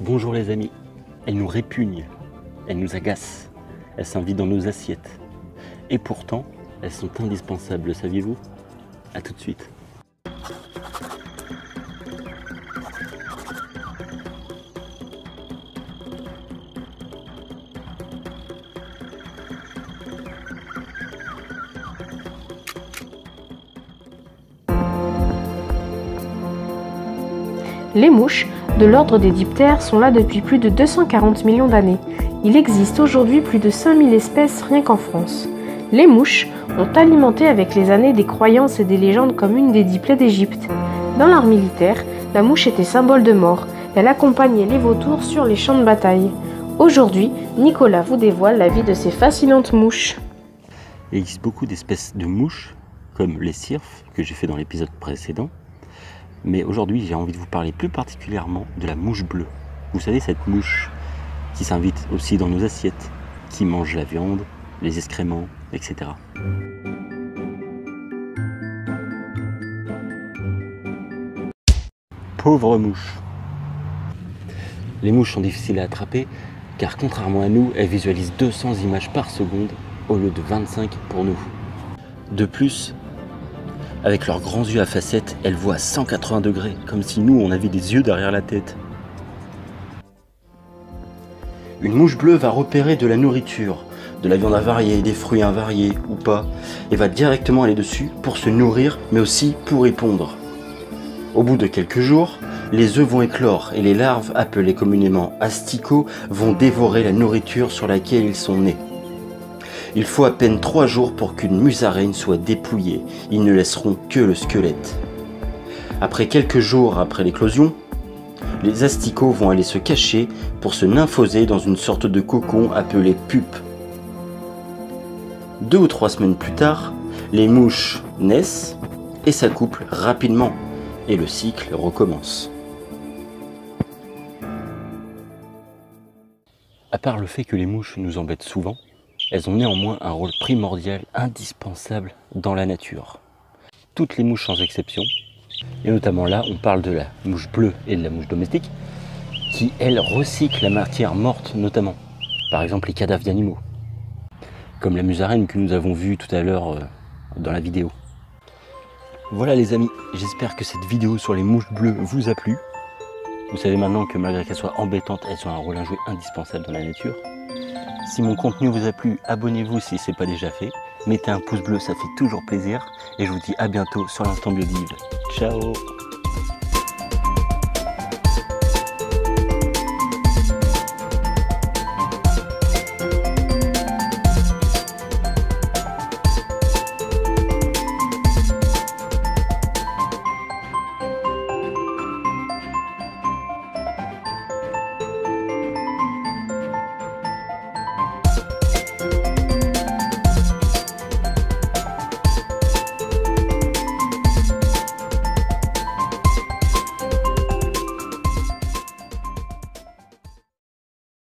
Bonjour les amis, elles nous répugnent, elles nous agacent, elles s'invitent dans nos assiettes. Et pourtant, elles sont indispensables, le saviez-vous? A tout de suite. Les mouches, de l'ordre des diptères, sont là depuis plus de 240 millions d'années. Il existe aujourd'hui plus de 5000 espèces rien qu'en France. Les mouches ont alimenté avec les années des croyances et des légendes comme une des 10 plaies d'Égypte. Dans l'art militaire, la mouche était symbole de mort. Elle accompagnait les vautours sur les champs de bataille. Aujourd'hui, Nicolas vous dévoile la vie de ces fascinantes mouches. Il existe beaucoup d'espèces de mouches, comme les cirfes, que j'ai fait dans l'épisode précédent. Mais aujourd'hui, j'ai envie de vous parler plus particulièrement de la mouche bleue. Vous savez, cette mouche qui s'invite aussi dans nos assiettes, qui mange la viande, les excréments, etc. Pauvre mouche. Les mouches sont difficiles à attraper, car contrairement à nous, elles visualisent 200 images par seconde au lieu de 25 pour nous. De plus, avec leurs grands yeux à facettes, elles voient à 180 degrés, comme si nous, on avait des yeux derrière la tête. Une mouche bleue va repérer de la nourriture, de la viande avariée, des fruits invariés ou pas, et va directement aller dessus pour se nourrir, mais aussi pour y pondre. Au bout de quelques jours, les œufs vont éclore et les larves, appelées communément asticots, vont dévorer la nourriture sur laquelle ils sont nés. Il faut à peine 3 jours pour qu'une musaraigne soit dépouillée. Ils ne laisseront que le squelette. Après quelques jours après l'éclosion, les asticots vont aller se cacher pour se nymphoser dans une sorte de cocon appelé pupe. 2 ou 3 semaines plus tard, les mouches naissent et s'accouplent rapidement. Et le cycle recommence. À part le fait que les mouches nous embêtent souvent, elles ont néanmoins un rôle primordial, indispensable dans la nature. Toutes les mouches sans exception, et notamment là on parle de la mouche bleue et de la mouche domestique, qui elles recyclent la matière morte notamment, par exemple les cadavres d'animaux, comme la musaraigne que nous avons vue tout à l'heure dans la vidéo. Voilà les amis, j'espère que cette vidéo sur les mouches bleues vous a plu. Vous savez maintenant que malgré qu'elles soient embêtantes, elles ont un rôle à jouer indispensable dans la nature. Si mon contenu vous a plu, abonnez-vous si ce n'est pas déjà fait. Mettez un pouce bleu, ça fait toujours plaisir. Et je vous dis à bientôt sur l'Instant Biodive. Ciao!